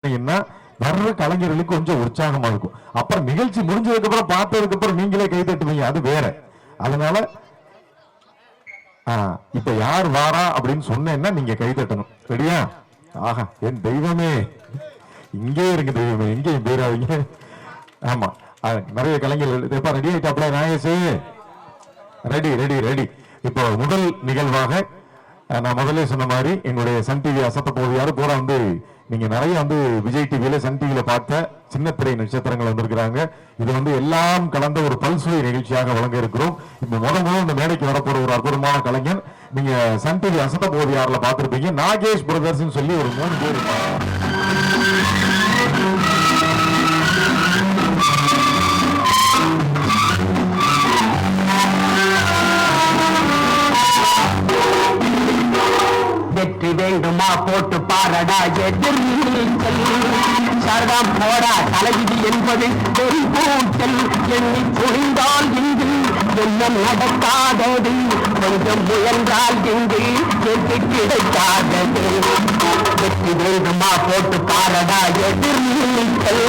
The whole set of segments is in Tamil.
வர்ற கலைஞர்களுக்கு கொஞ்சம் உற்சாகமா இருக்கும். அப்புறம் நிகழ்ச்சி முடிஞ்சதுக்கு அப்புறம் பார்த்ததுக்கு அப்புறம் நீங்களே கை தட்டுவீங்க, அது வேற. அதனால இப்ப யார் வாரா அப்படின்னு சொன்னேன்னா நீங்க கை தட்டணும். சரியா? ஆஹா, என் தெய்வமே, இங்கே இருக்கு தெய்வமே, இங்கே பேராவீங்க. ஆமா, நிறைய கலைஞர்கள் இப்ப ரெடி ஆயிட்டாப்ல. நாயசே ரெடி ரெடி ரெடி. இப்போ முதல் நிகழ்வாக நான் முதல்ல சொன்ன மாதிரி எங்களுடைய சன் டிவி அசத்த போது யாரும் போற வந்து நீங்க நிறைய வந்து விஜய் டிவியில சன் டிவியில பார்த்த சின்ன திரை நட்சத்திரங்கள் வந்திருக்கிறாங்க. இது வந்து எல்லாம் கலந்த ஒரு பல்சுவை நிகழ்ச்சியாக வழங்க இருக்கிறோம். இப்ப முதல் இந்த மேடைக்கு வரப்போற ஒரு அற்புதமான கலைஞர், நீங்க சன் டிவி அசத்த போது யாரில் பார்த்திருப்பீங்க, நாகேஷ் பிரதர்ஸ் சொல்லி ஒரு 3 பேர் இருப்பாங்க. வெற்றி வேண்டுமா போட்டு பாரடா எதிர்நீச்சல், சரதாம் போடா தலைவிதி என்பது வெறும் கூச்சல். எண்ணி புரிந்தால் இங்கு எண்ணம் நடக்காதது, கொஞ்சம் முயன்றால் இங்கு வெற்றி கிடைக்காதது. வெற்றி வேண்டுமா போட்டு பாரடா எதிர்நீச்சல்.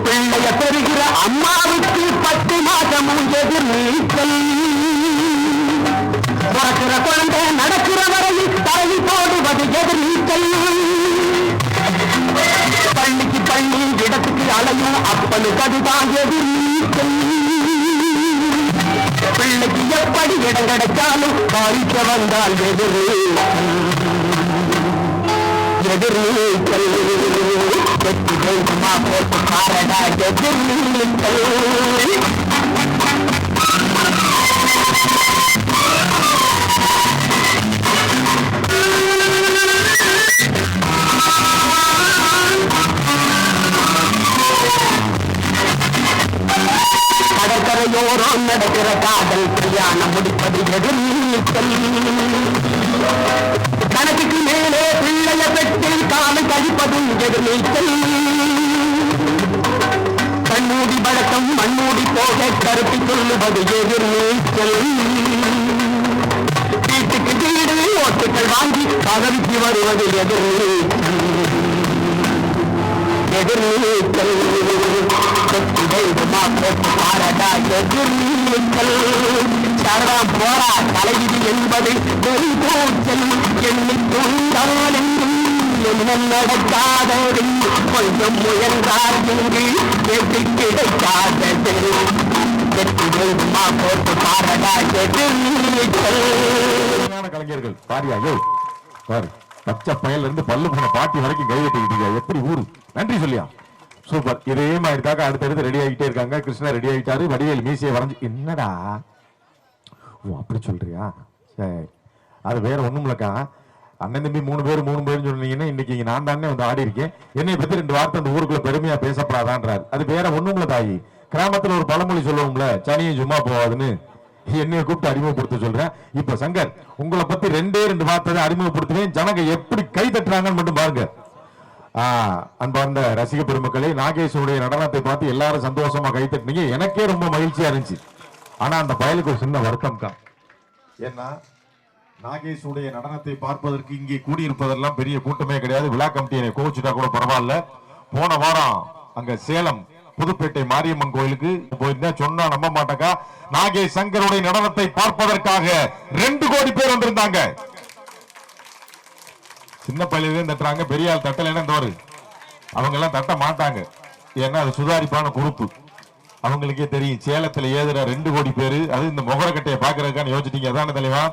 பிள்ளைய பெறுகிற அம்மாவுக்கு 10 மாதமும் எதிர்நீச்சல். பிறக்கிற குழந்தை நடக்கிற வரையில் தலை போடுவது எதிர்நீச்சல். பள்ளிக்கு பள்ளி இடத்துக்கு அலையும் அப்பனுக்கு அதுதான் எதிர்நீச்சல். பிள்ளைக்கு எப்படி இடம் கிடைச்சாலும் பாதிக்க வந்தால் எதிர்நீச்சல். வெற்றி வேண்டுமா போட்டு பாரடா எதிர்நீச்சல். கடற்கரையோரம் நடக்கிற காதல் கல்யாணம் முடிப்பது எதிர்நீச்சல். கணக்குக்கு மேலே பிள்ளைய பெற்று காலை கழிப்பதும் எதிர்நீச்சல். கண்ணூடி பழக்கம் மண்ணூடி போக கருத்து சொல்லுவது எதிர்நீச்சல். வீட்டுக்கு வீடு ஓட்டுகள் வாங்கி பதவிக்கு வருவது எதிர்நீச்சல். வெற்றி வேண்டுமா போட்டு பாரடா எதிர்நீச்சல். சரதாம் போரா தலைவிதி என்பது வெறும் கூச்சல். எண்ணி கொண்டால் என்றும் எண்ணம் நடக்காதது, கொஞ்சம் முயன்றால் இங்கு வெற்றி கிடைக்காதது. வெற்றி வேண்டுமா போட்டு பாரடா எதிர்நீச்சல். கலைஞர்கள் பாரியா பாரு, பச்சை பயல இருந்து பல்லு போன பாட்டி வரைக்கும் கை கட்டிக்கிட்டு எப்படி ஊரு நன்றி சொல்லியா. சூப்பர். இதே மாதிரி தாக்க அடுத்தடுத்து ரெடி ஆகிட்டே இருக்காங்க. கிருஷ்ணா ரெடி ஆகிட்டாரு, வடிவேல் மீசையை வரைஞ்சு. என்னடா ஓ அப்படி சொல்றியா? சரி, அது வேற ஒண்ணும் இல்லக்கா. அண்ணன் தம்பி 3 பேர் சொன்னீங்கன்னா இன்னைக்கு நான் தானே வந்து ஆடி இருக்கேன். என்னை பத்தி 2 வார்த்தை அந்த ஊருக்குள்ள பெருமையா பேசப்படாதான்றாரு. அது வேற ஒண்ணும் இல்ல தாயி. கிராமத்துல ஒரு பழமொழி சொல்லுவோம்ல, சனியும் சும்மா போவாதுன்னு. என்னைய கூப்பிட்டு அறிமுகப்படுத்த சொல்றேன். இப்ப சங்கர், உங்களை பத்தி 2 வார்த்தை அறிமுகப்படுத்துவேன். ஜனங்க எப்படி கை தட்டுறாங்கன்னு மட்டும் பாருங்க. அன்பார்ந்த ரசிக பெருமக்களே, நாகேஷுடைய நடனத்தை பார்த்து எல்லாரும் சந்தோஷமா கை தட்டினீங்க. எனக்கே ரொம்ப மகிழ்ச்சியா இருந்துச்சு. ஆனா அந்த பயலுக்கு ஒரு சின்ன வருத்தம் தான். ஏன்னா நாகேஷுடைய நடனத்தை பார்ப்பதற்கு இங்கே கூடியிருப்பதெல்லாம் பெரிய கூட்டமே கிடையாது. விழா கமிட்டியை கோவிச்சுட்டா கூட பரவாயில்ல. போன வாரம் அங்க சேலம் புதுப்பேட்டை மாரியம்மன் கோயிலுக்கு போயிருந்தா, சொன்னா நம்ப மாட்டாக்கா, நாகேஷ் சங்கருடைய நடனத்தை பார்ப்பதற்காக 2 கோடி பேர் வந்திருந்தாங்க. சின்ன பள்ளியிலே தட்டுறாங்க, பெரிய ஆள் தட்டலைன்னா தோறு. அவங்க எல்லாம் தட்ட மாட்டாங்க. ஏன்னா அது சுதாரிப்பான குரூப்பு. அவங்களுக்கே தெரியும். சேலத்துல ஏதுற 2 கோடி பேரு, அது இந்த முகரக்கட்டையை பாக்குறதுக்கான யோசிச்சிட்டீங்க. அதான தலைவா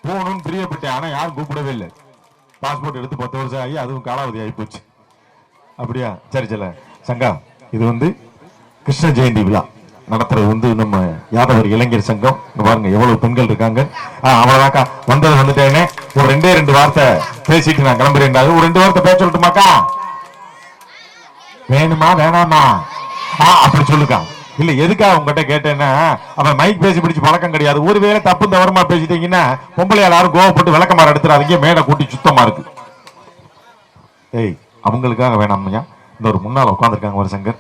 போகணும்னு பிரியப்பட்டேன். ஆனா யாரும் கூப்பிடவே இல்லை. பாஸ்போர்ட் எடுத்து 10 வருஷம் ஆகி அதுவும் காலாவதி ஆகி போச்சு. அப்படியா? சரி சரி சங்கா, இது வந்து கிருஷ்ண ஜெயந்தி விழா நடத்துறது வந்து நம்ம யாதவர் இளைஞர் சங்கம். பாருங்க எவ்வளவு பெண்கள் இருக்காங்க. அவ்வளவுதாக்கா, வந்தது வந்துட்டேனே. ஒரு 2 வார்த்தை பேசிட்டு நான் கிளம்புறேன். ஒரு 2 வார்த்தை பேச சொல்லட்டுமாக்கா? வேணுமா வேணாமா? அப்படி சொல்லுக்கா. இல்ல எதுக்காக உங்ககிட்ட கேட்டேன்னா, அவன் மைக் பேசி பிடிச்சு பழக்கம் கிடையாது. ஒருவேளை தப்பு தவறுமா பேசிட்டீங்கன்னா பொம்பளை யாரும் கோவப்பட்டு விளக்கமாற எடுத்துறாதீங்க. மேடை கூட்டி சுத்தமா இருக்கு. ஏய், அவங்களுக்காக வேணாமையா, இந்த ஒரு முன்னால உட்கார்ந்துருக்காங்க ஒரு சங்கர்,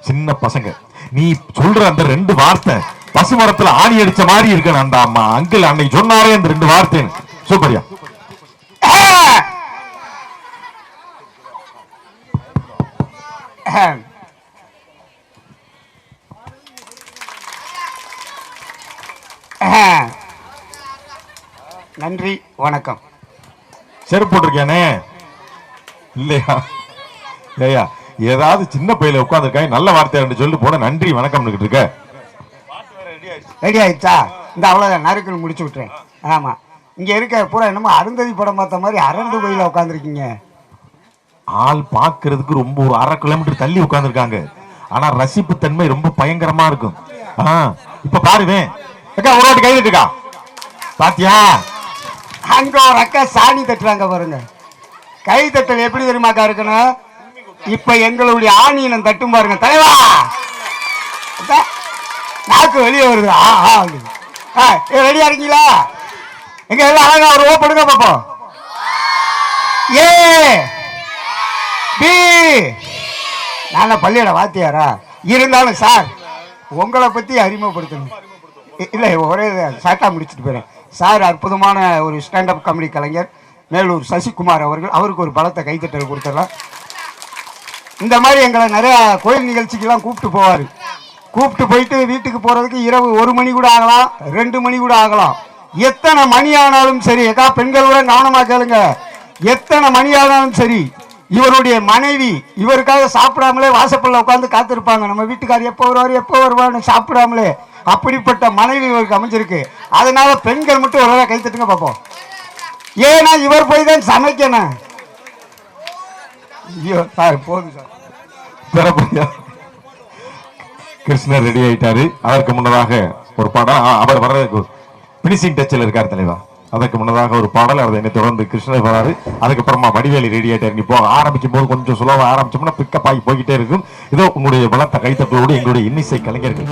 சின்ன பசங்க. நீ சொல்ற அந்த 2 வார்த்தை பசுமரத்துல ஆணி அடிச்ச மாதிரி இருக்கணும். அந்த அம்மா அங்கிள் அன்னைக்கு சொன்னாரே அந்த 2 வார்த்தை சூப்பரியா. நன்றி வணக்கம். செருப்பு போட்டிருக்கேனே இல்லையா? ஏயா ஏதாவது சின்ன பையில உட்காந்துருக்காங்க, நல்ல வார்த்தை ரெண்டு சொல்லி போன நன்றி வணக்கம் இருக்க. ரெடி ஆயிடுச்சா? இந்த அவ்வளோதான், நறுக்குன்னு முடிச்சு விட்டுறேன். ஆமா, இங்க இருக்க பூரா என்னமோ அருந்ததி படம் பார்த்த மாதிரி அரண்டு கோயில உட்காந்துருக்கீங்க. ஆள் பாக்குறதுக்கு ரொம்ப ஒரு 1/2 கிலோமீட்டர் தள்ளி உட்கார்ந்துருக்காங்க. ஆனா ரசிப்பு தன்மை ரொம்ப பயங்கரமா இருக்கும். இப்ப பாருவேன் ஒரு வாட்டி கை தட்டுக்கா பாத்தியா? அங்க ஒரு அக்கா சாணி தட்டுறாங்க பாருங்க. கை தட்டல் எப்படி தெரியுமாக்கா இருக்கணும்? இப்ப எங்களுடைய ஆணியனம் தட்டும் பாருங்க. தலைவா நாக்கு வெளியே வருது. ரெடியா இருக்கீங்களா? எங்க எல்லாம் அழகா ஒரு ஓப்படுங்க பாப்போம். ஏ பி நான் பள்ளியோட வாத்தியாரா இருந்தாலும் சார் உங்களை பத்தி அறிமுகப்படுத்தணும். இல்லை, ஒரே ஷார்ட்டாக முடிச்சுட்டு போகிறேன். சார் அற்புதமான ஒரு ஸ்டாண்டப் காமெடி கலைஞர் மேலூர் சசிகுமார் அவர்கள். அவருக்கு ஒரு பலத்தை கைத்தட்டல் கொடுத்துடலாம். இந்த மாதிரி எங்களை நிறையா கோயில் நிகழ்ச்சிக்கெல்லாம் கூப்பிட்டு போவார். கூப்பிட்டு போயிட்டு வீட்டுக்கு போகிறதுக்கு இரவு 1 மணி கூட ஆகலாம், 2 மணி கூட ஆகலாம். எத்தனை மணி ஆனாலும் சரி, பெண்களோட கவனமாக கேளுங்க, எத்தனை மணி ஆனாலும் சரி இவருடைய மனைவி இவருக்காக சாப்பிடாமலே வாசப்பல்ல உட்காந்து காத்திருப்பாங்க. நம்ம வீட்டுக்கார் எப்போ வருவார் எப்போ வருவான்னு சாப்பிடாமலே. அப்படிப்பட்ட மனைவி இவருக்கு அமைஞ்சிருக்கு. அதனால பெண்கள் மட்டும் ஒரு கை தட்டுங்க பார்ப்போம். ஏன்னா இவர் போய் தான் சமைக்கணும். ஐயோ சார் போதும் சார். கிருஷ்ணர் ரெடி ஆயிட்டாரு. அதற்கு முன்னதாக ஒரு படம், அவர் வர்றதுக்கு பினிஷிங் டச்சில் இருக்கார் தலைவா. அதற்கு முன்னதாக ஒரு பாடல், அதை தொடர்ந்து கிருஷ்ணர் வராரு. அதுக்கப்புறமா வடிவேலி ரெடி ஆயிட்டாரு. நீ போக ஆரம்பிக்கும் போது கொஞ்சம் சுலபா ஆரம்பிச்சோம்னா பிக்கப் ஆகி போய்கிட்டே இருக்கும். இதோ உங்களுடைய பலத்த கைத்தட்டோடு எங்களுடைய இன்னிசை கலைஞர்கள்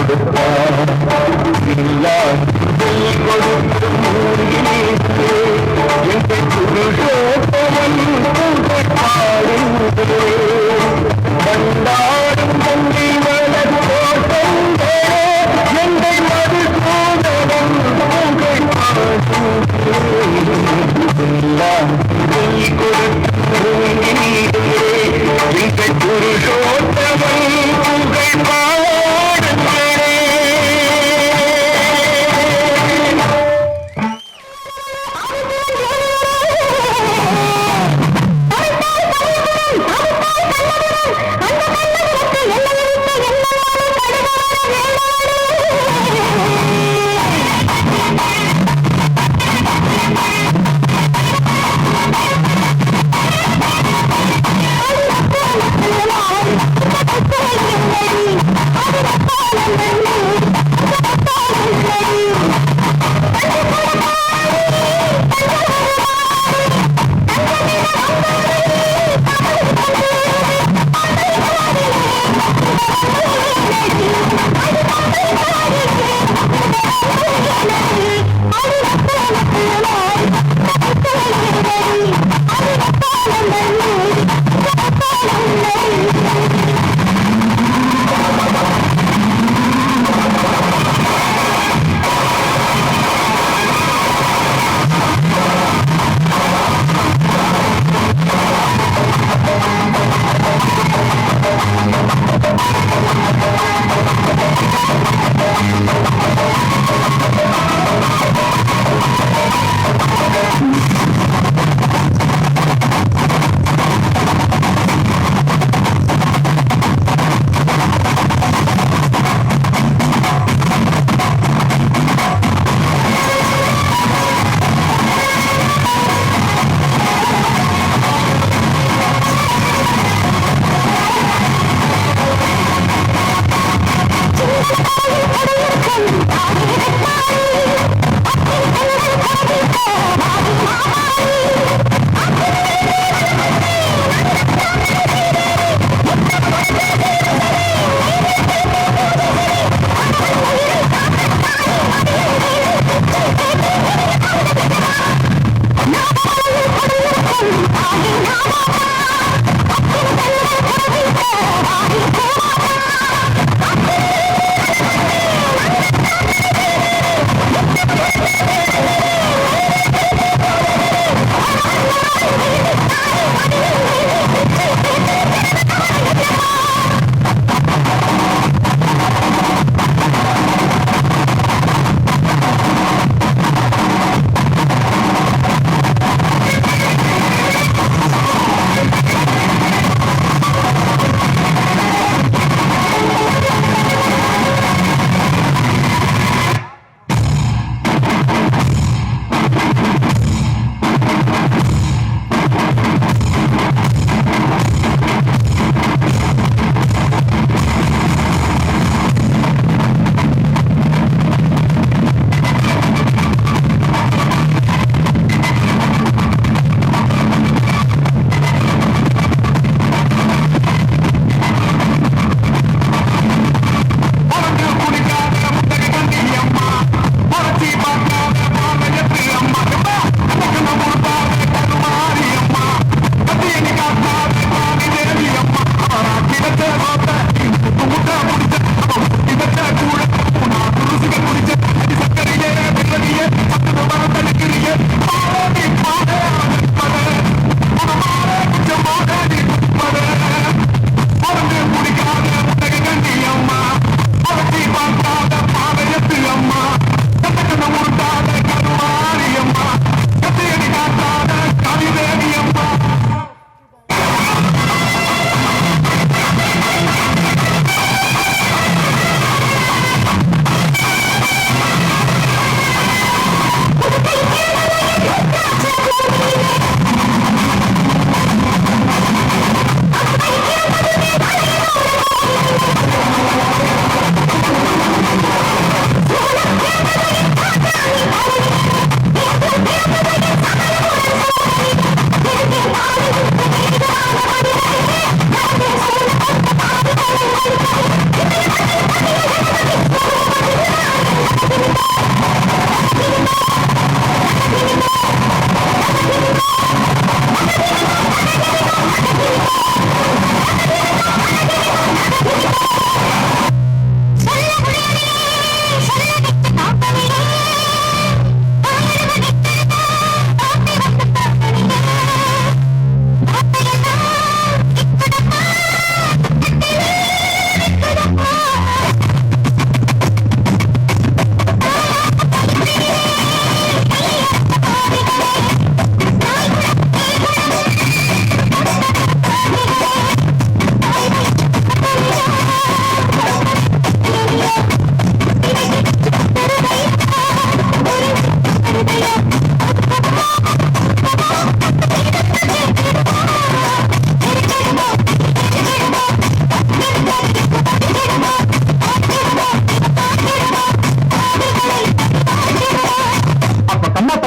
கொடுப்பார் கொடுத்து மூழ்கினீர்களே எங்கள் புருஷோத்தமன் உங்கள் பாடுங்களே வந்தாடும் தங்கை வளர்த்தோட்டங்களே எங்கள் மதுசூதனம் உங்கள் பாடுங்களே எல்லாம் கொடுத்து மூழ்கினீர்களே எங்கள் புருஷோத்தமன் உங்கள் பாடுங்களே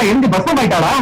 பாப்பா எங்க பஸ் ஆயிட்டாளா?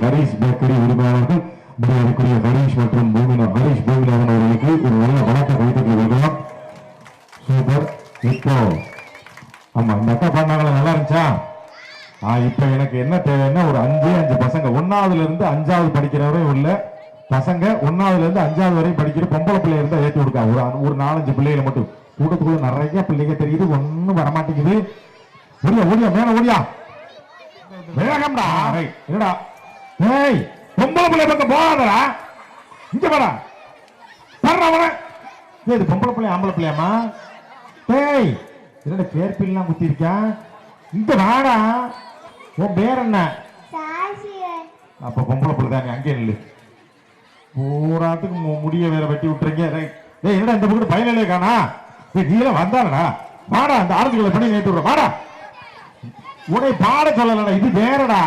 ஹரிஷ் பேக்கரி உரிமையாளர்கள் மரியாதைக்குரிய ஹரிஷ் மற்றும் ஹரிஷ் பூமிநாதன் அவர்களுக்கு ஒரு நல்ல வணக்க கைத்தட்டி வைக்கலாம். சூப்பர். இப்போ ஆமா இந்த அக்கா பாடினாங்களா, நல்லா இருந்துச்சா? இப்ப எனக்கு என்ன தேவைன்னா ஒரு 5 பசங்க 1ஆவதுல இருந்து 5ஆவது படிக்கிறவரை உள்ள பசங்க 1ஆவதுல இருந்து 5ஆவது வரை படிக்கிற பொம்பளை பிள்ளை இருந்தா ஏற்றி கொடுக்க ஒரு 4-5 பிள்ளைகளை மட்டும். கூட்டத்துக்குள்ள நிறைய பிள்ளைங்க தெரியுது, ஒன்னும் வரமாட்டேங்குது. ஓடியா ஓடியா மேல ஓடியா வேகம்டா. என்னடா ஏய் பொம்பளை பிள்ளை பக்கம் போகாதடா, இங்க வாடா வர. இது பொம்பளை பிள்ளை ஆம்பளை பிள்ளையாமா? ஏய் என்னடா கேர்பில்லாம் குத்தி இருக்கா, இங்க வாடா. உன் பேர் என்ன? அப்ப பொம்பளை பிள்ளை தானே, அங்கே நில்லு. பூராத்துக்கு முடிய வேற வெட்டி விட்டுறீங்க. ஏய் என்னடா இந்த பக்கம் பயனிலே காணா, நீல வந்தாடா வாடா, அந்த ஆரஞ்சுகளை பண்ணி நேற்று விடுற வாடா. உடனே பாட சொல்லலடா, இது வேறடா.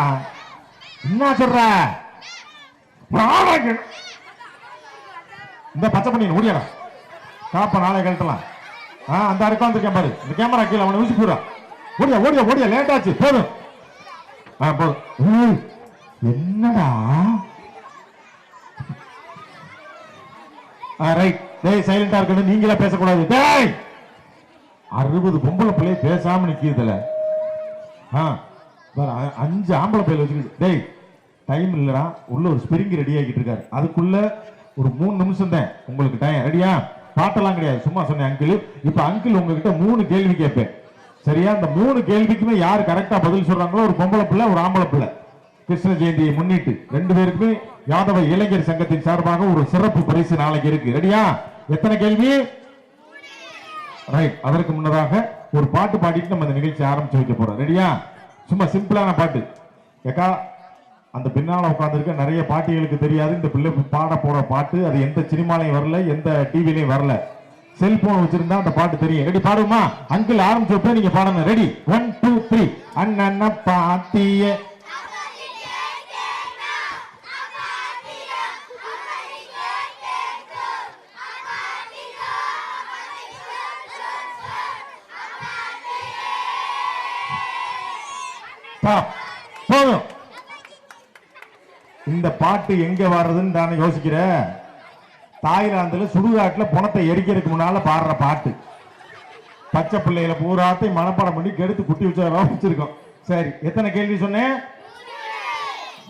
என்ன சொல்ற? இந்த பச்சை பண்ணி முடியடா, காப்ப நாளை கழட்டலாம். அந்த அரைக்கம் வந்திருக்கேன் பாரு, இந்த கேமரா கீழே அவனை ஊசி போடுறா. ஓடியா ஓடியா ஓடியா, லேட் ஆச்சு, போதும் போதும். என்னடா ரைட். டேய் சைலண்டா இருக்கணும், நீங்களே பேசக்கூடாது. டேய் 60 பொம்பளை பிள்ளைய பேசாம நிக்கிறதுல 5 ஆம்பளை பிள்ளை வச்சுக்கிட்டு. டேய் டைம் இல்லடா, உள்ள ஒரு ஸ்பிரிங் ரெடி ஆகிட்டு இருக்காரு, அதுக்குள்ள ஒரு 3 நிமிஷம் தான் உங்களுக்கு டைம். ரெடியா? பாட்டெல்லாம் கிடையாது, சும்மா சொன்னேன் அங்கிள். இப்ப அங்கிள் உங்ககிட்ட 3 கேள்வி கேட்பேன், சரியா? அந்த 3 கேள்விக்குமே யாரு கரெக்டா பதில் சொல்றாங்களோ, ஒரு பொம்பளை பிள்ளை ஒரு ஆம்பளை பிள்ளை, கிருஷ்ண ஜெயந்தியை முன்னிட்டு 2 பேருக்குமே யாதவ இளைஞர் சங்கத்தின் சார்பாக ஒரு சிறப்பு பரிசு நாளைக்கு இருக்கு. ரெடியா? எத்தனை கேள்வி? ரைட். அதற்கு முன்னதாக ஒரு பாட்டு பாடிட்டு நம்ம இந்த நிகழ்ச்சி ஆரம்பிச்சு வைக்க போறோம். ரெடியா? சும்மா சிம்பிளான பாட்டு. ஏக்கா அந்த பின்னால உட்கார்ந்துருக்க நிறைய பாட்டிகளுக்கு தெரியாது இந்த பிள்ளை பாட போற பாட்டு. அது எந்த சினிமாலையும் வரல, எந்த டிவிலையும் வரல. செல்போன் வச்சிருந்தா அந்த பாட்டு தெரியும். ரெடி? பாடுமா? அங்கிள் ஆரம்பிச்சப்ப நீங்க பாடணும். ரெடி? 1 2 3. அண்ணன பாத்திய போதும். இந்த பாட்டு எங்க வர்றதுன்னு தானே யோசிக்கிற? தாய்லாந்துல சுடுகாட்டுல பணத்தை எரிக்கிறதுக்கு முன்னால பாடுற பாட்டு. பச்சை பிள்ளைகளை பூராத்தை மனப்பாடம் பண்ணி கெடுத்து குட்டி வச்சிருக்கோம். சரி, எத்தனை கேள்வி சொன்னேன்?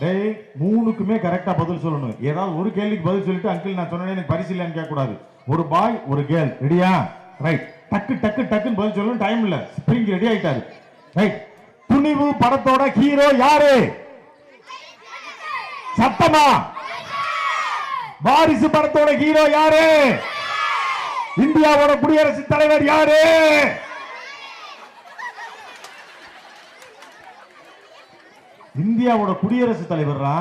டேய் 3க்குமே கரெக்டா பதில் சொல்லணும். ஏதாவது ஒரு கேள்விக்கு பதில் சொல்லிட்டு அங்கிள் நான் சொன்னேன் எனக்கு பரிசு இல்லைன்னு கேட்க கூடாது. ஒரு பாய் ஒரு கேர்ள். ரெடியா? ரைட். டக்கு டக்கு டக்குன்னு பதில் சொல்லணும், டைம் இல்ல. ஸ்பிரிங் ரெடி ஆயிட்டாரு. ரைட். துணிவு படத்தோட ஹீரோ யாரு? சத்தமா. வாரிசு படத்தோட ஹீரோ யாரு? இந்தியாவோட குடியரசுத் தலைவர் யாரு? இந்தியாவோட குடியரசுத் தலைவரா?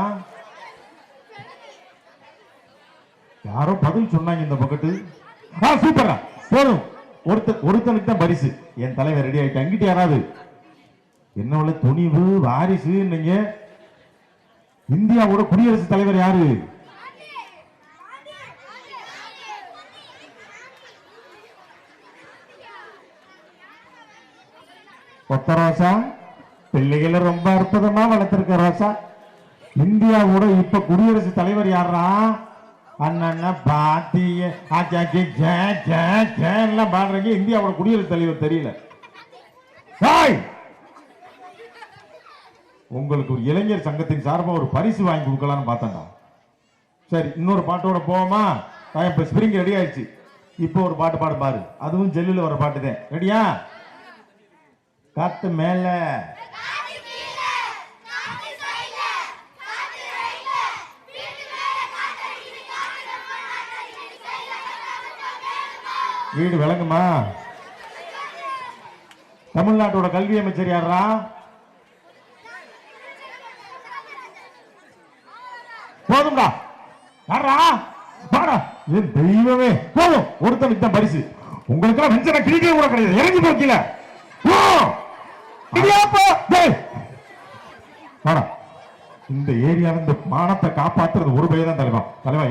யாரோ பதில் சொன்னாங்க இந்த பக்கத்து. சூப்பரா, போதும். ஒருத்தனுக்கு தான் பரிசு. என் தலைவர் ரெடி ஆயிட்டு. அங்கிட்ட யாராவது என்ன துணிவு வாரிசு நீங்க? இந்தியாவோட குடியரசுத் தலைவர் யாரு? கொத்த ரோசா. பிள்ளைகளை ரொம்ப அற்புதமா வளர்த்திருக்க ரோசா. இந்தியாவோட இப்ப குடியரசுத் தலைவர் யாரா? அண்ணா பாத்திய பாடுறீங்க. இந்தியாவோட குடியரசுத் தலைவர் தெரியல. உங்களுக்கு ஒரு இளைஞர் சங்கத்தின் சார்பாக ஒரு பரிசு வாங்கி கொடுக்கலாம்னு பார்த்தேன்டா. சரி, இன்னொரு பாட்டோட போவோமா? இப்ப ஸ்பிரிங் ரெடி ஆயிடுச்சு. இப்போ ஒரு பாட்டு பாடு பாரு, அதுவும் ஜெல்லுல வர பாட்டு தான். ரெடியா? காத்து மேல வீடு விளங்குமா? தமிழ்நாட்டோட கல்வி அமைச்சர் யாரா? போதும்டா. தெய்வமே, போதும். ஒருத்தனுக்கு தான் பரிசு. உங்களுக்கு வெஞ்சனை கிழிக்க கூட கிடையாது. இறங்கி போக்கல. இந்த ஏரியாவில் இந்த மானத்தை காப்பாற்றுறது ஒரு பையன் தான் தலைவா.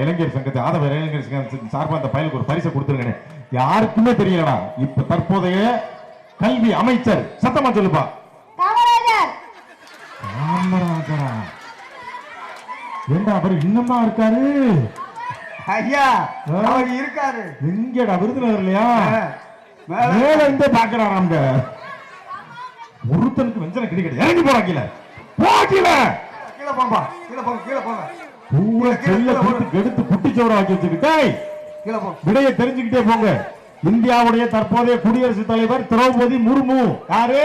இளைஞர் சங்கத்தை ஆதவ இளைஞர் சங்கத்தின் சார்பாக அந்த பையனுக்கு ஒரு பரிசை கொடுத்துருங்க. யாருக்குமே தெரியலடா. இப்ப தற்போதைய கல்வி அமைச்சர் சத்தமா சொல்லுப்பா. காமராஜரா? ஏண்டா அவர் இன்னமா இருக்காரு? ஐயா அவர் இருக்காரு. எங்கடா விருதுநகர் இல்லையா? மேல மேல இருந்து பாக்குறாங்க. ஒருத்தனுக்கு வெஞ்சனை கிடைக்கல. இறங்கி போறா கீழே. கீழே கீழே போம்பா, கீழே போங்க, கீழே போங்க, பூரா செல்ல போட்டு கெடுத்து குட்டிச்சோட ஆக்கி வச்சுக்கிட்டே கீழே போ. விடையை தெரிஞ்சுக்கிட்டே போங்க. இந்தியாவுடைய தற்போதைய குடியரசுத் தலைவர் திரௌபதி முர்மு. யாரு?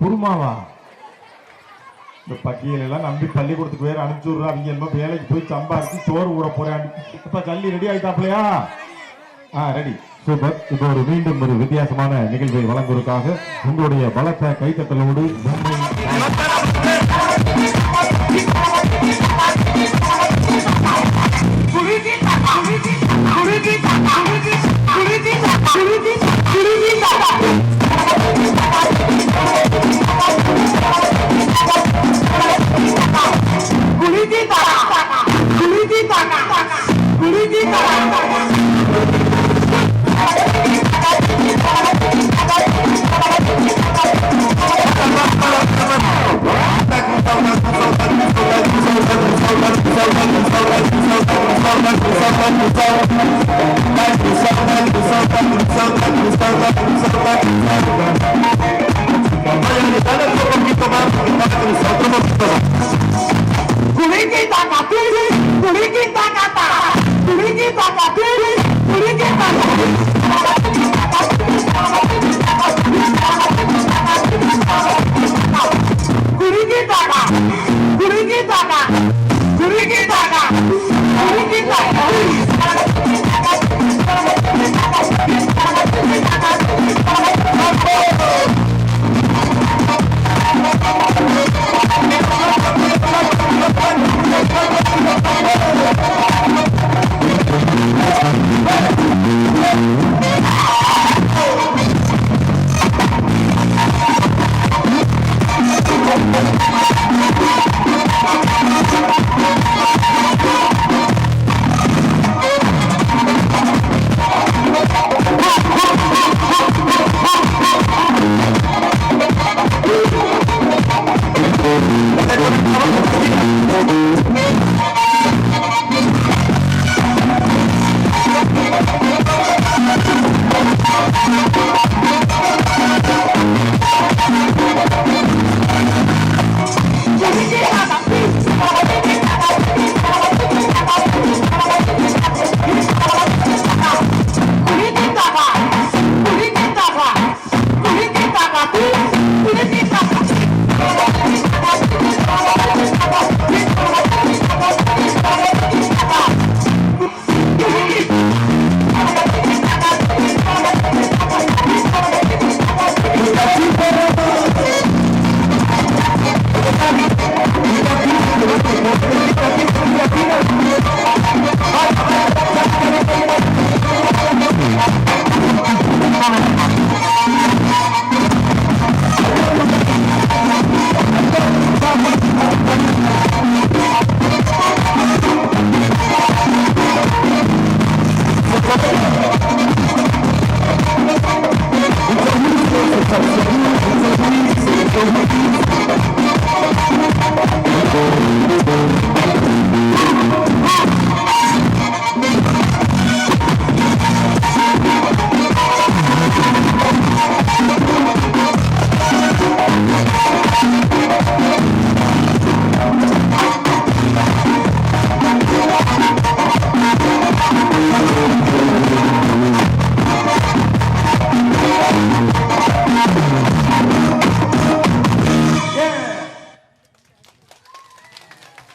குருமாவா? இந்த பட்டியல் எல்லாம் நம்பி பள்ளிக்கூடத்துக்கு பேர் அனுப்பிச்சு விடுறா. அவங்க என்ன வேலைக்கு போய் சம்பாதிச்சு சோறு ஊற போறேன். இப்ப ஜல்லி ரெடி ஆயிட்டாப்லையா? ரெடி. சூப்பர். இப்போ ஒரு மீண்டும் ஒரு வித்தியாசமான நிகழ்வை வழங்குவதற்காக உங்களுடைய பலத்த கைத்தட்டலோடு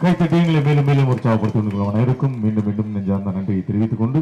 கைத்தட்டியங்களை மேலும் மேலும் உற்சாகப்படுத்திக் அனைவருக்கும் மீண்டும் மீண்டும் நெஞ்சார்ந்த நன்றியை தெரிவித்துக் கொண்டு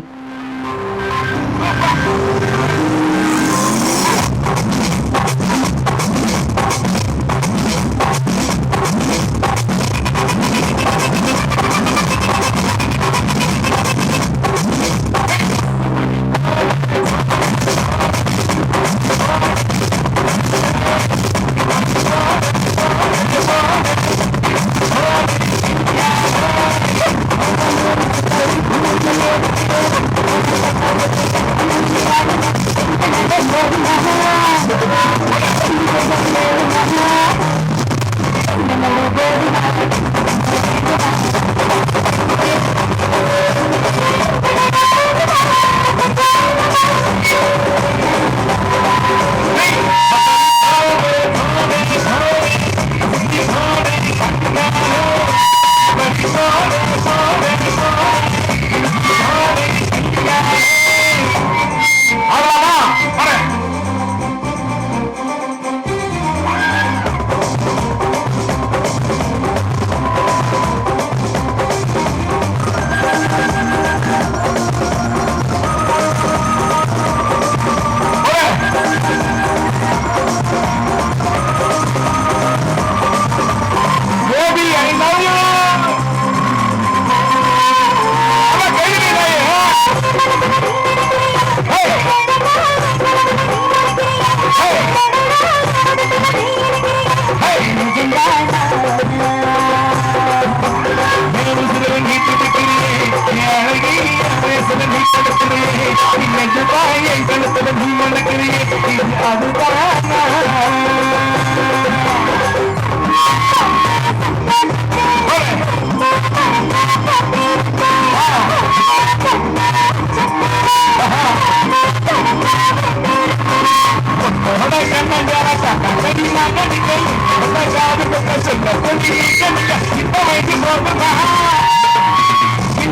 என் கழுத்துல நீ மணக்கிறியே இது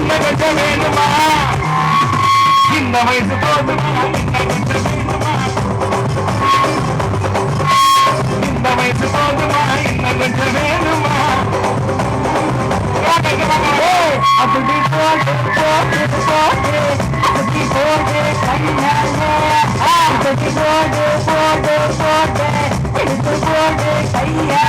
அதுதான் வேணுமா இந்த வயசு போதுமா இந்த வயசு போதுமா இன்னும் கொஞ்சம் வேணுமா அப்படி போட்டு போட்டு போட்டு அப்படி போட்டு கையால அப்படி போட்டு போட்டு போட்டு எடுத்து போட்டு கையால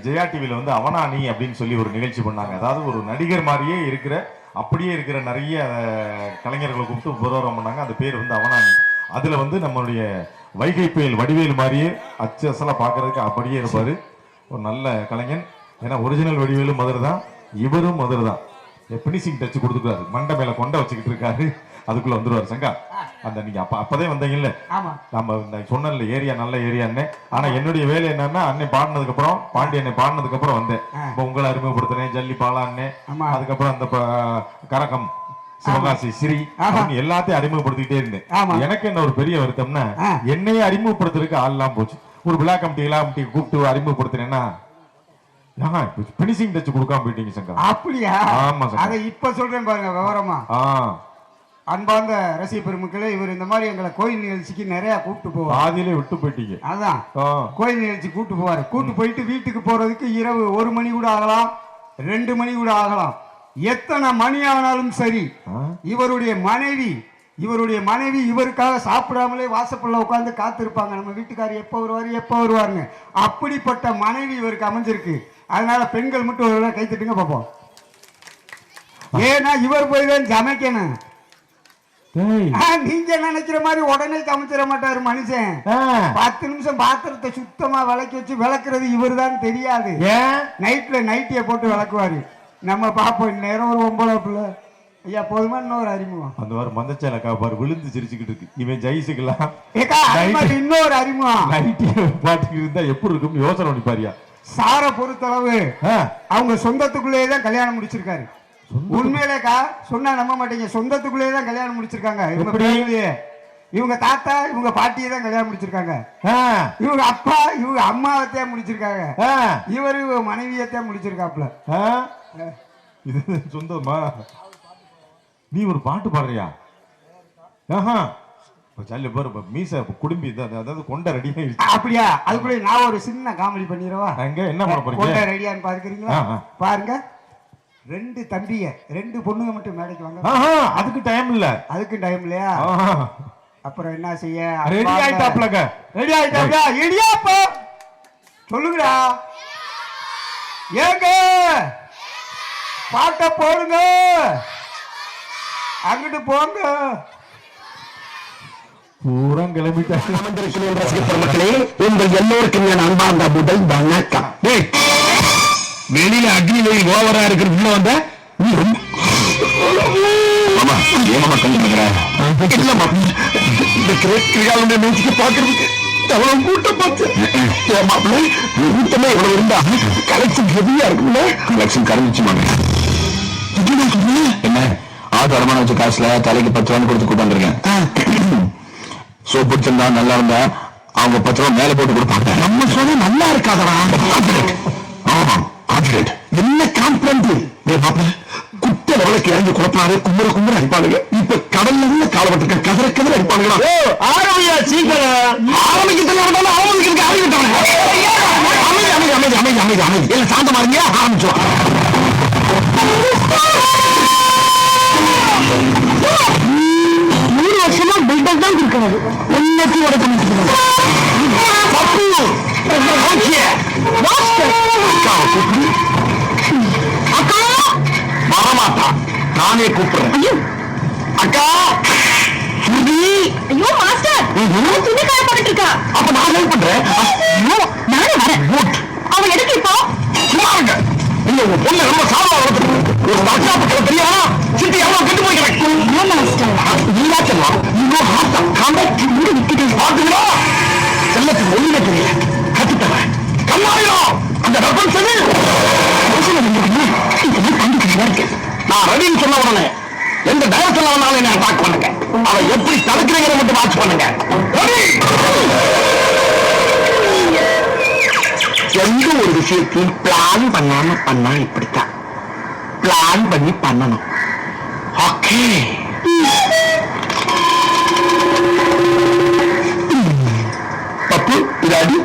ஜெயா டிவில வந்து அவனானி அப்படின்னு சொல்லி ஒரு நிகழ்ச்சி பண்ணாங்க. அதாவது ஒரு நடிகர் மாதிரியே இருக்கிற அப்படியே இருக்கிற நிறைய கலைஞர்களை கூப்பிட்டு புரோகிராம் பண்ணாங்க. அது பேர் வந்து அவனானி. அதுல வந்து நம்மளுடைய வைகை புயல் வடிவேல் மாதிரியே அச்சு அசலா பாக்குறதுக்கு அப்படியே இருப்பாரு. ஒரு நல்ல கலைஞன். ஏன்னா ஒரிஜினல் வடிவேலும் மதுரை தான், இவரும் மதுரை தான். பினிஷிங் டச் கொடுத்துருக்காரு. மண்டை மேல கொண்டை வச்சுக்கிட்டு இருக்காரு. அதுக்குள்ள வந்துருவாரு. சங்கா அந்த நீங்க அப்பதே வந்தீங்கல்ல, நம்ம சொன்ன ஏரியா நல்ல ஏரியான்னு. ஆனா என்னுடைய வேலை என்னன்னா அண்ணன் பாடினதுக்கு அப்புறம் பாண்டியனை பாடினதுக்கு அப்புறம் வந்தேன். இப்ப உங்களை அறிமுகப்படுத்தினேன். ஜல்லி பாலா அண்ணன், அதுக்கப்புறம் அந்த கரகம் சிவகாசி ஸ்ரீ எல்லாத்தையும் அறிமுகப்படுத்திட்டே இருந்தேன். எனக்கு என்ன ஒரு பெரிய வருத்தம்னா என்னையே அறிமுகப்படுத்துறதுக்கு ஆள் எல்லாம் போச்சு. ஒரு விழா கமிட்டி கூப்பிட்டு அறிமுகப்படுத்தினேன்னா பினிஷிங் டச் கொடுக்காம போயிட்டீங்க சங்கா. அப்படியா? ஆமா சார். அதை இப்ப சொல்றேன் பாருங்க விவரமா. அன்பார்ந்த ரசிக பெருமக்களே, இவர் இந்த மாதிரி எங்களை கோயில் நிகழ்ச்சிக்கு நிறைய கூப்பிட்டு போவார். பாதியிலே விட்டு போயிட்டீங்க. அதான் கோயில் நிகழ்ச்சி கூப்பிட்டு போவாரு. கூப்பிட்டு போயிட்டு வீட்டுக்கு போறதுக்கு இரவு 1 மணி கூட ஆகலாம், 2 மணி கூட ஆகலாம். எத்தனை மணி ஆனாலும் சரி இவருடைய மனைவி இவருக்காக சாப்பிடாமலே வாசப்பல்ல உட்கார்ந்து காத்திருப்பாங்க. நம்ம வீட்டுக்காரர் எப்ப வருவாருங்க. அப்படிப்பட்ட மனைவி இவருக்கு அமைஞ்சிருக்கு. அதனால பெண்கள் மட்டும் ஒரு கை தட்டுங்க பார்ப்போம். ஏன்னா இவர் போய் தான் சமைக்கணும். நீங்க நினைக்கிற மாதிரி உடனே சமைச்சிட மாட்டாரு மனுஷன். 10 நிமிஷம் பாத்திரத்தை சுத்தமா விளக்கி வச்சு விளக்குறது இவரு தான் தெரியாது. நைட்ல நைட்டிய போட்டு விளக்குவாரு. நம்ம பாப்போம். நேரம் ஒரு 9 பிள்ளை. ஐயா போதுமா? இன்னொரு அறிமுகம். அந்த மாதிரி மந்தச்சால காப்பாரு விழுந்து சிரிச்சுக்கிட்டு இருக்கு. இவன் ஜெயிச்சுக்கலாம். இன்னொரு அறிமுகம். நைட்டிய பாட்டுக்கு இருந்தா எப்படி இருக்கும் யோசனை பண்ணி பாரியா. சார பொறுத்தளவு அவங்க சொந்தத்துக்குள்ளேயே தான் கல்யாணம் முடிச்சிருக்காரு. உண்மையிலேக்கா சொன்னா நம்ப மாட்டீங்க. சொந்தத்துக்குள்ளேயே தான் கல்யாணம் முடிச்சிருக்காங்க. இவங்க தாத்தா இவங்க பாட்டியை தான் கல்யாணம் முடிச்சிருக்காங்க. இவங்க அப்பா இவங்க அம்மாவத்தையா முடிச்சிருக்காங்க. இவரு மனைவியத்தையா முடிச்சிருக்காப்ல. இது சொந்தமா? நீ ஒரு பாட்டு பாடுறியா? ஆஹா சல்லு பாரு மீச குடும்பி அதாவது கொண்ட ரெடி ஆயிடுச்சு. அப்படியா? அதுக்குள்ள நான் ஒரு சின்ன காமெடி பண்ணிடுவா. அங்க என்ன பண்ண போறீங்க? கொண்ட ரெடியான்னு பாக்குறீங்களா? பாருங்க, 2 தம்பிய 2 பொண்ணுங்க மட்டும் மேடைக்கு வாங்க. அதுக்கு டைம் இல்ல. அதுக்கு டைம் இல்லையா? அப்புறம் என்ன செய்ய? ரெடி ஆயிட்டாப்லங்க. ரெடி ஆயிட்டாப்ல. இடியாப்பா சொல்லுங்கடா. ஏங்க பாட்ட போடுங்க, அங்கிட்டு போங்க. பூரா கிளம்பிட்டாங்க. மக்களே, உங்கள் எல்லோருக்கும் என் அன்பார்ந்த முதல் வணக்கம். வெளியில அக்னி வெயில் ஓவரா இருக்கிறது, உள்ள வந்த பாக்குறதுக்கு எவ்வளவு கூட்டம் பார்த்து கூட்டமே எவ்வளவு இருந்தா கலெக்ஷன் ஹெவியா இருக்குல்ல. கலெக்ஷன் கரைஞ்சிச்சுமாங்க. என்ன ஆட்டோ அடமான வச்ச காசுல தலைக்கு 10 ரூபான்னு கொடுத்து கூட்டு வந்திருக்கேன். சோ பிடிச்சிருந்தா நல்லா இருந்தா அவங்க 10 ரூபாய் மேல போட்டு கொடுப்பாங்க. நம்ம சொன்ன நல்லா இருக்காதடா. என்ன கான்பிடன்ட் குட்ட லெவலுக்கு இறங்கி குழப்பாரு, கும்பர அடிப்பானுங்க. இப்ப கடல்ல இருந்து காலப்பட்டிருக்க கதற அடிப்பானுங்களா? ஆரம்பியா சீக்கிரம் ஆரம்பிக்கிறதுல அவங்களுக்கு ஆரம்பிட்டாங்க. அமைதி எல்லாம் சாந்தமா இருங்க. ஆரம்பிச்சோம். 3 வருஷமா பில்டப் தான் இருக்கிறது. உன்னத்தியோட அக்கா வரமாட்டா, நானே கூப்பிடுறேன். அக்கா ஐயோ மாஸ்டர், துணி காய போட்டுட்டு இருக்கா. அப்ப நான் ஹெல்ப் பண்றேன். நானே வரேன். அவன் எதுக்கு இப்போ? சும்மா இருங்க. நீங்க உங்க பொண்ணு ரொம்ப சாதா வளர்த்து ஒரு தற்காப்பு தெரியாம சிட்டி எவ்வளவு கெட்டு போய் கிடக்கும். நீங்களா சொல்லலாம். இன்னும் ஹார்ட்டா காண்டாக்ட் மூடி விட்டுட்டு பாத்துங்களா? செல்லத்துக்கு ஒண்ணுமே தெரியல. கத்துட்டவன் கண்ணாயிரம் அந்த ரப்பன் சரி. நான் ரெடின்னு சொன்ன உடனே எந்த டைரக்ஷன்ல வந்தாலும் என்ன அட்டாக் பண்ணுங்க. அவன் எப்படி தடுக்கிறீங்க மட்டும் வாட்ச் பண்ணுங்க. எந்த ஒரு விஷயத்தையும் பிளான் பண்ணாம பண்ணா இப்படித்தான். பிளான் பண்ணி பண்ணணும். ஓகே பப்பு இதாடி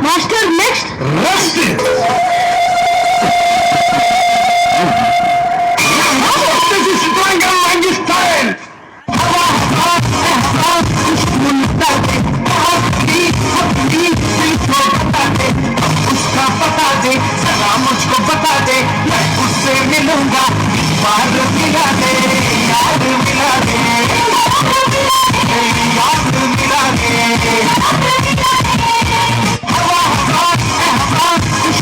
மாஸ்டர் நெக்ஸ்ட் ரெஸ்ட். उसका पता दे, सलाम मुझको बता दे, मैं उससे मिलूंगा, बाहर मिला दे, याद मिला दे, मेरी याद मिला दे. हवा हवा हवा कुछ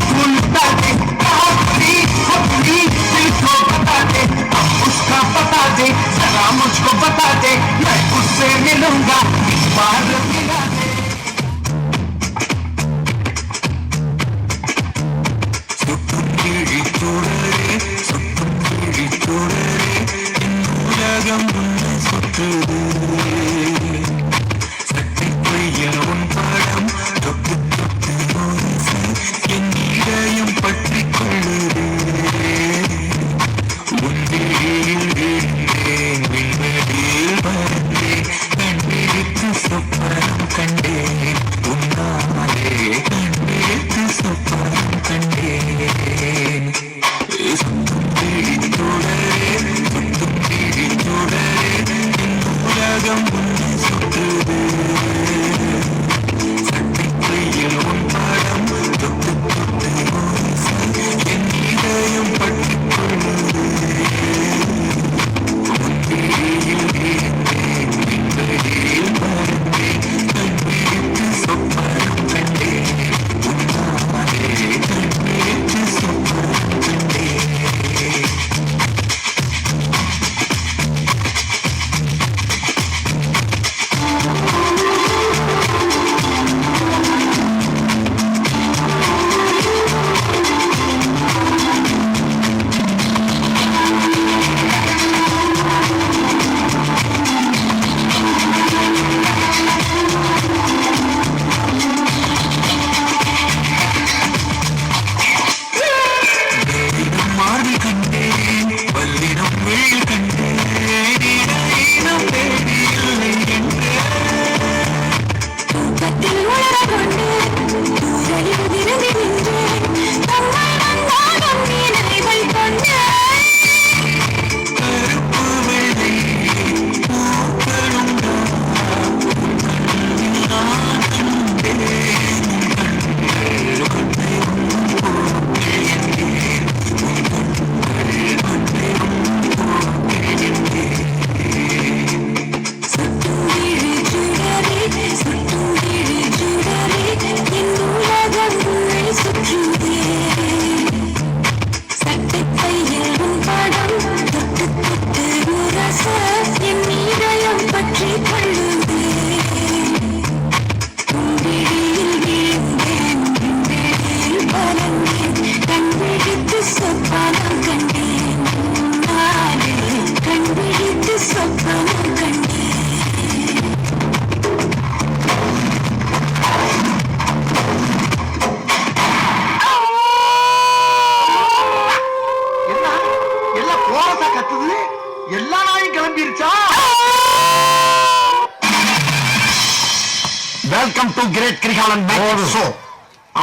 welcome to great Kirikalan match show.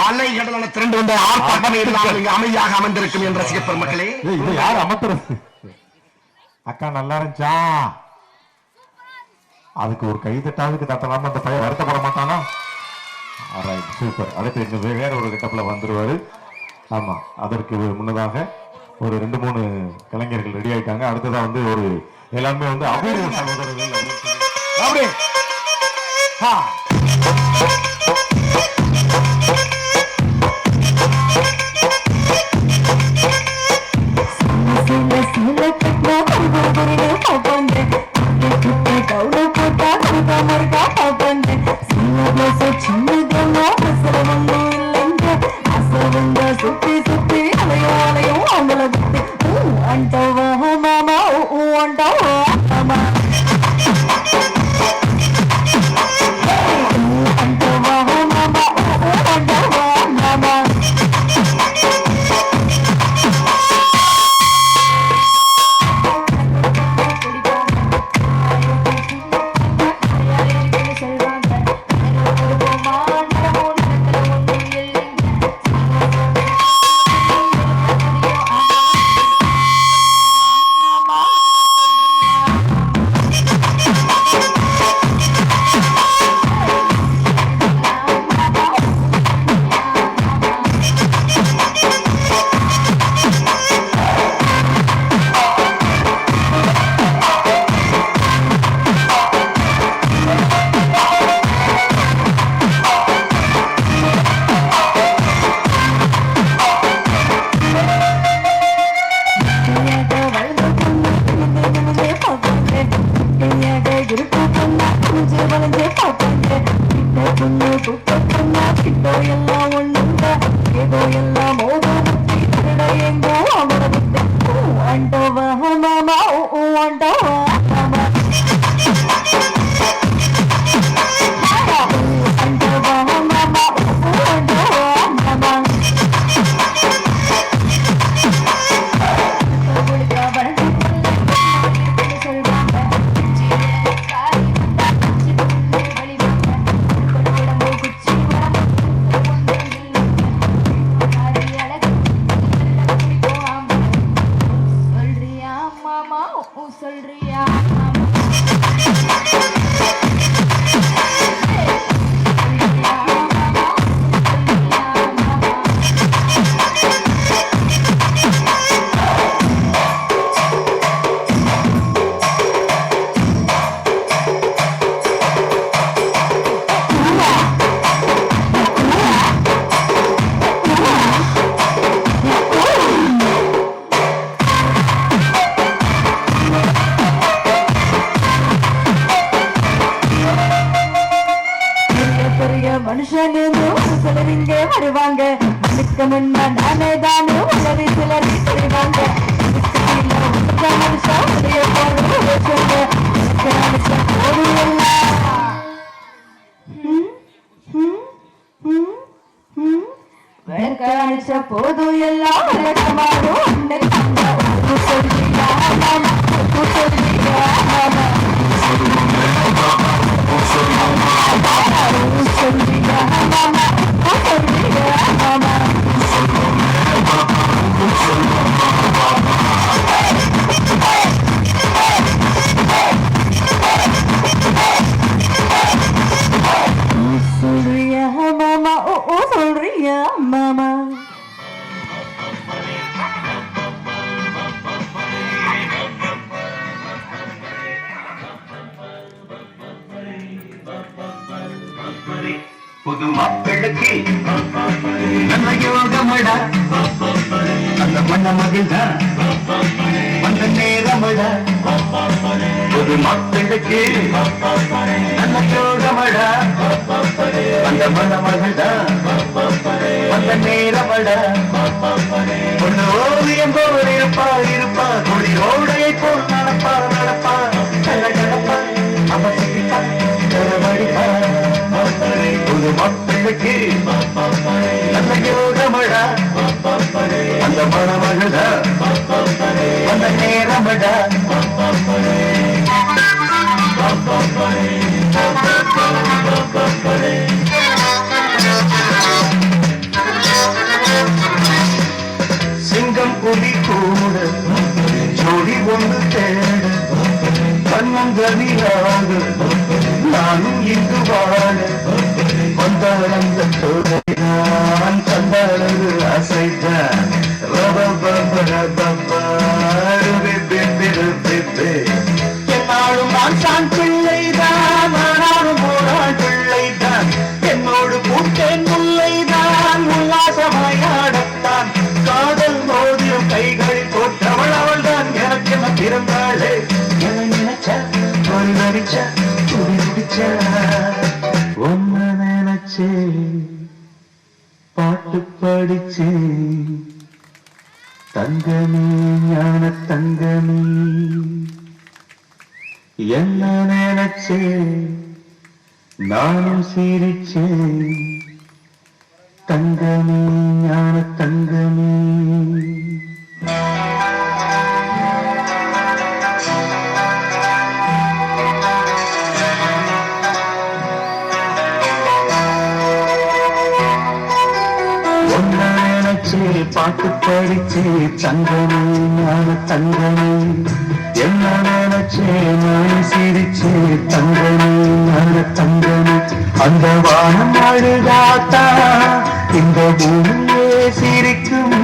அலை கடலான திரண்டு வந்த ஆர்ப்பாட்டம் இருந்தாலும் இங்கு அமைதியாக அமர்ந்திருக்கும் என் ரசிக பெருமக்களே. இது யார் அமர்த்துறது? அக்கா நல்லா இருந்துச்சா? அதுக்கு ஒரு கை தட்டாவுக்கு தட்டலாம அந்த பையன் வருத்தப்பட மாட்டானா? சூப்பர். அடுத்து வேற ஒரு கட்டப்ல வந்துருவாரு. ஆமா, அதற்கு முன்னதாக ஒரு 2-3 கலைஞர்கள் ரெடி ஆயிட்டாங்க. அடுத்ததான் வந்து ஒரு எல்லாமே வந்து அபூர்வ சகோதரர்கள் அப்படி வருவாங்க. அதுக்கு முன்ன நானே தானே உதவி சிலர் செய்வாங்க. போதும் எல்லாம் மாமா. புது மாப்பிள்ளைக்கு நல்ல யோகமடா, அந்த மண்ண மகிழ்ந்தா வந்த நேரமடா. புது மாப்பிள்ளைக்கு நல்ல யோகமடா, அந்த மண்ண மகிழ்ந்தா வந்த நேரமடா. பொண்ணு ஓவியம் போல் இருப்பா இருப்பா, குளிரோடையை போல் நடப்பா நடப்பா, நடப்பா அவசிப்பா வடிப்பா. புது மாப்பிள்ளைக்கு நல்ல யோகமடா, அந்த மணமகடா அந்த நேரமடா. பல்லவியாக நானும் இங்கு வாழ வந்தாளந்த தோழை நான் தந்தாளது அசைத்தான் என்னாலும் நான் தான் பிள்ளைதான் ஆனாலும் போராள் பிள்ளைதான் என்னோடு பூட்டேன் முல்லைதான் உல்லாசமாயாடத்தான் காதல் மோதியும் கைகளில் போட்டவள் அவள்தான் எனக்கு என்ன பிறந்தாளே என நினைச்சா ஒரு நடிச்சா துடி துடிச்சா ஒன்னு நினைச்சே பாட்டு படிச்சே தங்கமே ஞான தங்கமே என்ன நினைச்சே நானும் சிரிச்சேன் தங்கமே ஞான தங்கமே பாட்டு படிச்சே தங்கமே ஞான தங்கமே என்ன நினைச்சே நான் சிரிச்சே தங்கமே ஞான தங்கமே அந்த வானம் அழுதாத்தா இந்த பூமியே சிரிக்கும்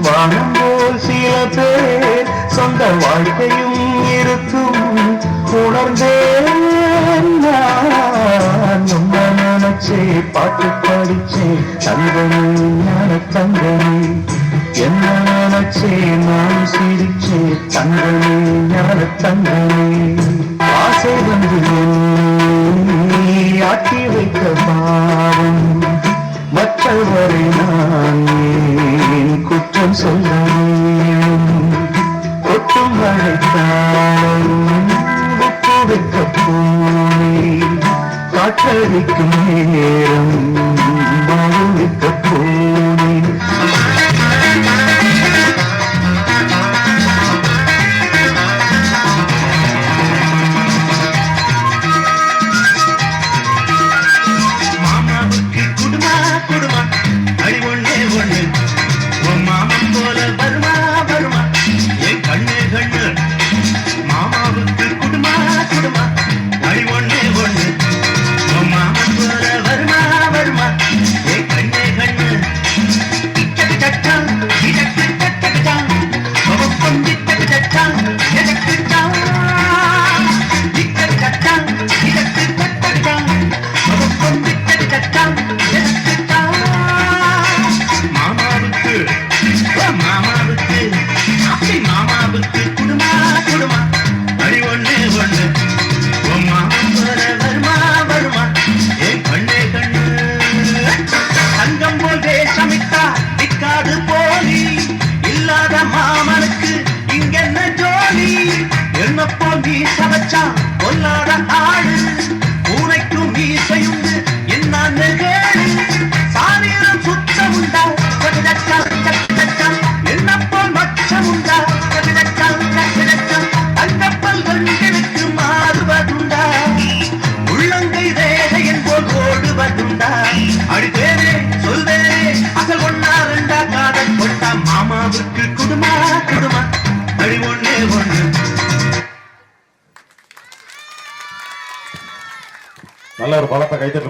வானம் போல் சில பேர் சொந்த வாழ்க்கையும் இருக்கும் உணர்ந்தேன் நான் ரொம்ப நினைச்சே பாட்டு படிச்சே தங்கமே ஞான தங்கமே என்ன நினைச்சே நான் சிரிச்சே தங்கமே ஞான தங்கமே ஆசை வந்து ஆட்டி வைத்த பாவம் மற்றவரை நான் ஏன் குற்றம் சொல்ல கொட்டும் மழைத்தாலும் விட்டு வைக்க போனே காற்றடிக்கும் நேரம் வாழ்விக்க போனே மாமாவுக்கு குடுமா குடுமா அடி ஒண்ணே ஒண்ணு உன் மாமன் போல வருமா வருமா என் கண்ணு கண்ணு மாமாவுக்கு குடுமா குடுமா அடி ஒண்ணே ஒண்ணு உன் மாமன் போல வருமா வருமா என் கண்ணு கண்ணு சட்டான் இதற்கு சட்டான் ஒவ்வொன் இதற்கு சட்டான் இதற்கு சட்டான் இதற்கு சட்டான் ஒவ்வொன் இதற்கு சட்டான் இதற்கு சட்டான் மாமாவுக்கு மாமாவுக்கு அப்படி மாமாவுக்கு குடுமா குடுமா அடி ஒண்ணே ஒண்ணு உன் மாமன் போல வருமா வருமா என் கண்ணே கண்ணு தங்கம் போல் வேஷமிட்டா நிக்காது போலி இல்லாத மாமனுக்கு இங்கென்ன ஜோலி என்ன போல் வீச வச்சா கொல்லாத ஆடு பூனைக்கும் மீசையுண்டு என்னன்னு கேளு சாரீரம் சுத்தம் உண்டா என்ன போல் மச்சம் உண்டா தங்கப்பல் கண்களுக்கு மாறுவதுண்டா உள்ளங்கை ரேகையின் போல் ஓடுவதுண்டா அடித்தேனே சொல்வேனே அசல் ஒன்னா ரெண்டா காதல் கொண்டா மாமாவுக்கு குடுமா குடுமா அடி ஒண்ணே ஒண்ணு நல்ல ஒரு பலத்தை கைத்தட்டு